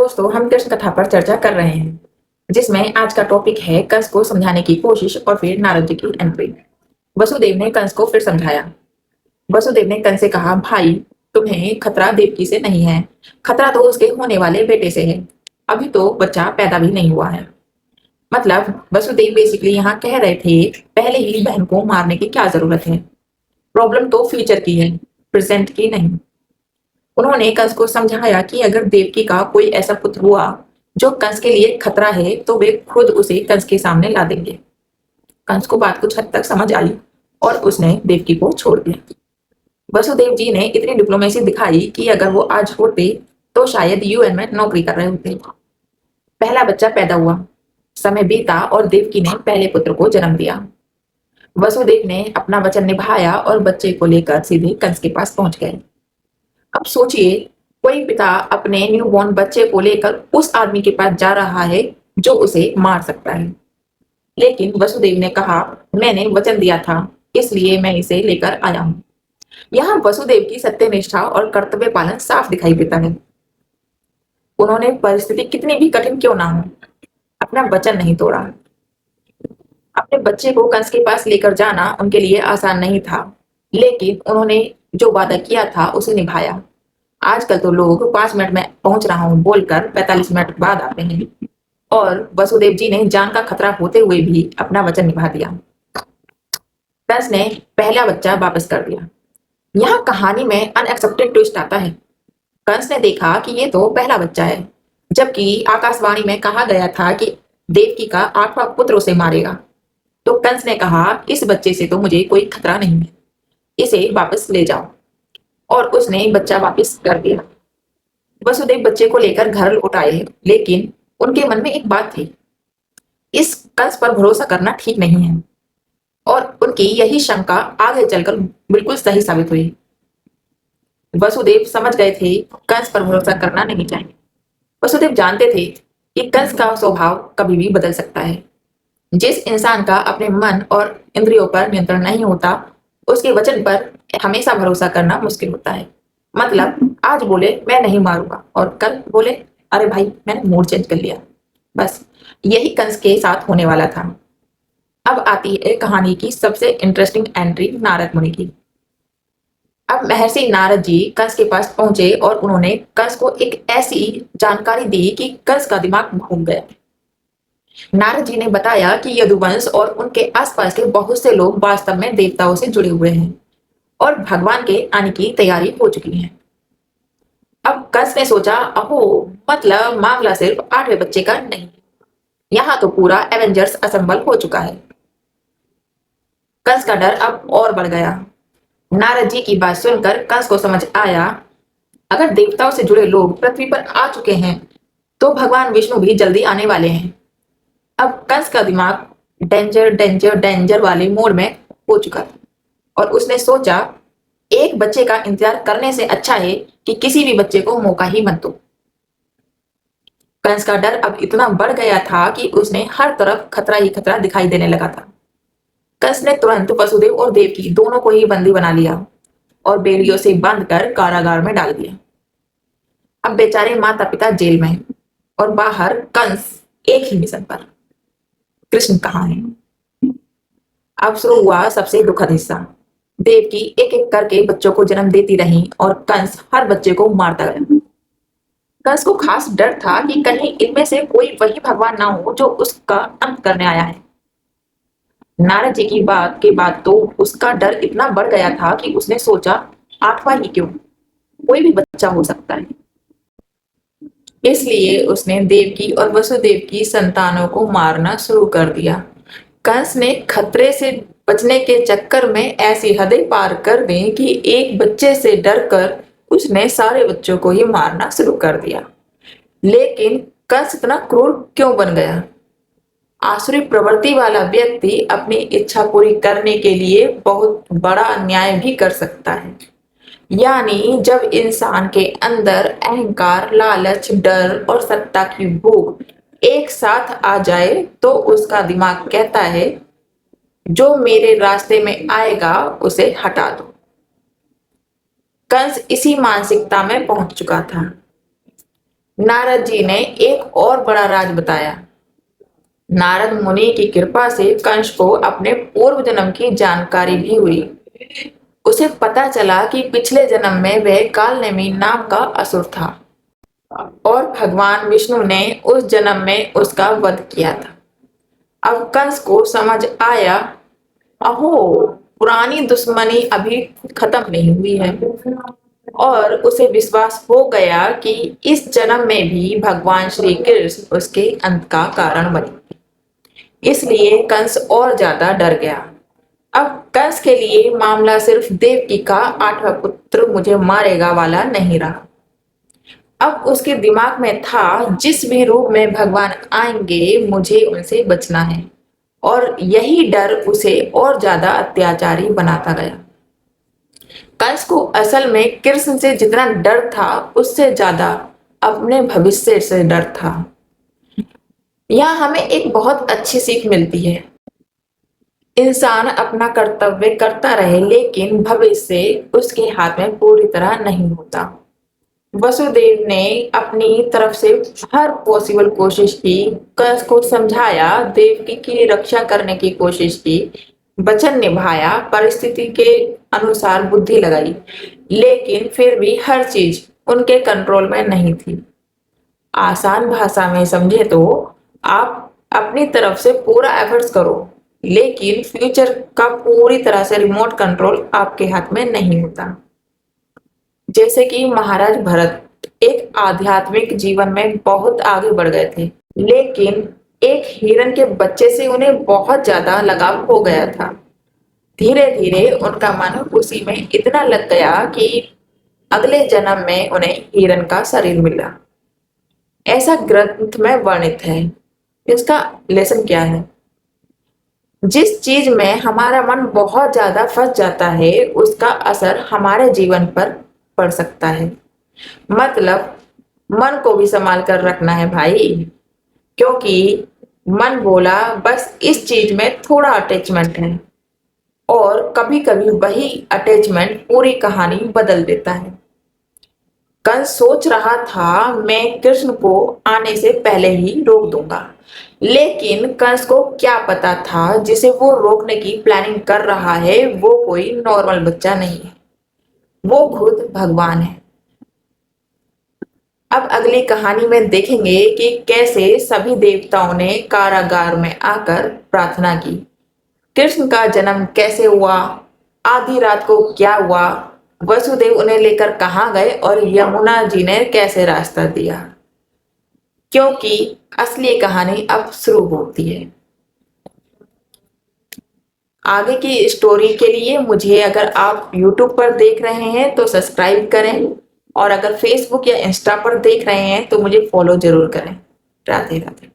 दोस्तों, हम कृष्ण कथा पर चर्चा कर रहे हैं, जिसमें आज का टॉपिक है कंस को समझाने की कोशिश और फिर नारद जी की एंट्री। वसुदेव ने कंस को फिर समझाया। वसुदेव ने कंस से कहा, भाई, तुम्हें खतरा देवकी से नहीं है, खतरा तो उसके होने वाले बेटे से है। अभी तो बच्चा पैदा भी नहीं हुआ है। मतलब वसुदेव बेसिकली यहाँ कह रहे थे, पहले ही बहन को मारने की क्या जरूरत है। प्रॉब्लम तो फ्यूचर की है, प्रेजेंट की नहीं। उन्होंने कंस को समझाया कि अगर देवकी का कोई ऐसा पुत्र हुआ जो कंस के लिए खतरा है तो वे खुद उसे कंस के सामने ला देंगे। कंस को बात कुछ हद तक समझ आई और उसने देवकी को छोड़ दिया। वसुदेव जी ने इतनी डिप्लोमेसी दिखाई कि अगर वो आज होते तो शायद यूएन में नौकरी कर रहे होते। पहला बच्चा पैदा हुआ, समय बीता और देवकी ने पहले पुत्र को जन्म दिया। वसुदेव ने अपना वचन निभाया और बच्चे को लेकर सीधे कंस के पास पहुंच गए। अब सोचिए, कोई पिता अपने न्यूबॉर्न बच्चे को लेकर उस आदमी के पास जा रहा है जो उसे मार सकता है। लेकिन वसुदेव ने कहा, मैंने वचन दिया था, इसलिए मैं इसे लेकर आया हूं। यहाँ वसुदेव की सत्यनिष्ठा और कर्तव्य पालन साफ दिखाई देता है। उन्होंने परिस्थिति कितनी भी कठिन क्यों ना हो, अपना वचन नहीं तोड़ा। अपने बच्चे को कंस के पास लेकर जाना उनके लिए आसान नहीं था, लेकिन उन्होंने जो वादा किया था उसे निभाया। आजकल तो लोग 5 मिनट में पहुंच रहा हूं बोलकर 45 मिनट बाद आते हैं, और वसुदेव जी ने जान का खतरा होते हुए भी अपना वचन निभा दिया। कंस ने पहला बच्चा वापस कर दिया। यहाँ कहानी में अनएक्सपेक्टेड ट्विस्ट आता है। कंस ने देखा कि ये तो पहला बच्चा है, जबकि आकाशवाणी में कहा गया था कि देवकी का 8वां पुत्र उसे मारेगा। तो कंस ने कहा, इस बच्चे से तो मुझे कोई खतरा नहीं है, इसे वापस ले जाओ। और उसने बच्चा वापस कर दिया। वसुदेव बच्चे को लेकर घर लौट आए, लेकिन उनके मन में एक बात थी, इस कंस पर भरोसा करना ठीक नहीं है। और उनकी यही शंका आगे चलकर बिल्कुल सही साबित हुई। वसुदेव समझ गए थे कंस पर भरोसा करना नहीं चाहिए। वसुदेव जानते थे कि कंस का स्वभाव कभी भी बदल सकता है। जिस इंसान का अपने मन और इंद्रियों पर नियंत्रण नहीं होता, उसके वचन पर हमेशा भरोसा करना मुश्किल होता है। मतलब आज बोले मैं नहीं मारूंगा और कल बोले अरे भाई मैंने मूड चेंज कर लिया। बस यही कंस के साथ होने वाला था। अब आती है कहानी की सबसे इंटरेस्टिंग एंट्री, नारद मुनि की। अब महर्षि नारद जी कंस के पास पहुंचे और उन्होंने कंस को एक ऐसी जानकारी दी कि कंस का दिमाग घूम गया। नारद जी ने बताया कि यदुवंश और उनके आसपास के बहुत से लोग वास्तव में देवताओं से जुड़े हुए हैं और भगवान के आने की तैयारी हो चुकी है। अब कंस ने सोचा, अहो, मतलब मामला सिर्फ 8वें बच्चे का नहीं, यहाँ तो पूरा एवेंजर्स असेंबल हो चुका है। कंस का डर अब और बढ़ गया। नारद जी की बात सुनकर कंस को समझ आया, अगर देवताओं से जुड़े लोग पृथ्वी पर आ चुके हैं तो भगवान विष्णु भी जल्दी आने वाले हैं। अब कंस का दिमाग डेंजर डेंजर डेंजर वाले मोड में हो चुका था और उसने सोचा, एक बच्चे का इंतजार करने से अच्छा है कि किसी भी बच्चे को मौका ही मत दो। कंस का डर अब इतना बढ़ गया था कि उसने हर तरफ खतरा ही खतरा दिखाई देने लगा था। कंस ने तुरंत वसुदेव और देवकी दोनों को ही बंदी बना लिया और बेड़ियों से बांधकर कारागार में डाल दिया। अब बेचारे माता पिता जेल में और बाहर कंस एक ही मिशन पर। कृष्ण कहाँ है? अब शुरू हुआ सबसे दुखद हिस्सा। देवकी एक एक करके बच्चों को जन्म देती रही और कंस हर बच्चे को मारता गया। कंस को खास डर था कि कहीं इनमें से कोई वही भगवान ना हो जो उसका अंत करने आया है। नारद जी की बात के बाद तो उसका डर इतना बढ़ गया था कि उसने सोचा, 8वां ही क्यों, कोई भी बच्चा हो सकता है। इसलिए उसने देवकी और वसुदेव की संतानों को मारना शुरू कर दिया। कंस ने खतरे से बचने के चक्कर में ऐसी हदें पार कर दी कि एक बच्चे से डरकर उसने सारे बच्चों को ही मारना शुरू कर दिया। लेकिन कंस इतना क्रूर क्यों बन गया? आसुरी प्रवृत्ति वाला व्यक्ति अपनी इच्छा पूरी करने के लिए बहुत बड़ा अन्याय भी कर सकता है। यानी जब इंसान के अंदर अहंकार, लालच, डर और सत्ता की भूख एक साथ आ जाए तो उसका दिमाग कहता है, जो मेरे रास्ते में आएगा उसे हटा दो। कंस इसी मानसिकता में पहुंच चुका था। नारद जी ने एक और बड़ा राज बताया। नारद मुनि की कृपा से कंस को अपने पूर्व जन्म की जानकारी भी हुई। उसे पता चला कि पिछले जन्म में वह कालनेमी नाम का असुर था और भगवान विष्णु ने उस जन्म में उसका वध किया था। अब कंस को समझ आया, अहो, पुरानी दुश्मनी अभी खत्म नहीं हुई है, और उसे विश्वास हो गया कि इस जन्म में भी भगवान श्री कृष्ण उसके अंत का कारण बने। इसलिए कंस और ज्यादा डर गया। अब कंस के लिए मामला सिर्फ देवकी का 8वां पुत्र मुझे मारेगा वाला नहीं रहा। अब उसके दिमाग में था, जिस भी रूप में भगवान आएंगे मुझे उनसे बचना है, और यही डर उसे और ज्यादा अत्याचारी बनाता गया। कंस को असल में कृष्ण से जितना डर था उससे ज्यादा अपने भविष्य से डर था। यहाँ हमें एक बहुत अच्छी सीख मिलती है। इंसान अपना कर्तव्य करता रहे लेकिन भविष्य उसके हाथ में पूरी तरह नहीं होता। वसुदेव ने अपनी तरफ से हर पॉसिबल कोशिश की, कंस को समझाया, देवकी की रक्षा करने की कोशिश की, वचन निभाया, परिस्थिति के अनुसार बुद्धि लगाई, लेकिन फिर भी हर चीज उनके कंट्रोल में नहीं थी। आसान भाषा में समझे तो आप अपनी तरफ से पूरा एफर्ट्स करो, लेकिन फ्यूचर का पूरी तरह से रिमोट कंट्रोल आपके हाथ में नहीं होता। जैसे कि महाराज भरत एक आध्यात्मिक जीवन में बहुत आगे बढ़ गए थे, लेकिन एक हिरन के बच्चे से उन्हें बहुत ज्यादा लगाव हो गया था। धीरे धीरे उनका मन उसी में इतना लग गया कि अगले जन्म में उन्हें हिरन का शरीर मिला। ऐसा ग्रंथ में वर्णित है। इसका लेसन क्या है? जिस चीज में हमारा मन बहुत ज्यादा फंस जाता है उसका असर हमारे जीवन पर पड़ सकता है। मतलब मन को भी संभाल कर रखना है भाई, क्योंकि मन बोला बस इस चीज में थोड़ा अटैचमेंट है, और कभी कभी वही अटैचमेंट पूरी कहानी बदल देता है। कंस सोच रहा था मैं कृष्ण को आने से पहले ही रोक दूंगा, लेकिन कंस को क्या पता था जिसे वो रोकने की प्लानिंग कर रहा है वो कोई नॉर्मल बच्चा नहीं है, वो खुद भगवान है। अब अगली कहानी में देखेंगे कि कैसे सभी देवताओं ने कारागार में आकर प्रार्थना की, कृष्ण का जन्म कैसे हुआ, आधी रात को क्या हुआ, वसुदेव उन्हें लेकर कहाँ गए और यमुना जी ने कैसे रास्ता दिया, क्योंकि असली कहानी अब शुरू होती है। आगे की स्टोरी के लिए मुझे अगर आप YouTube पर देख रहे हैं तो सब्सक्राइब करें, और अगर Facebook या इंस्टा पर देख रहे हैं तो मुझे फॉलो जरूर करें। राधे राधे।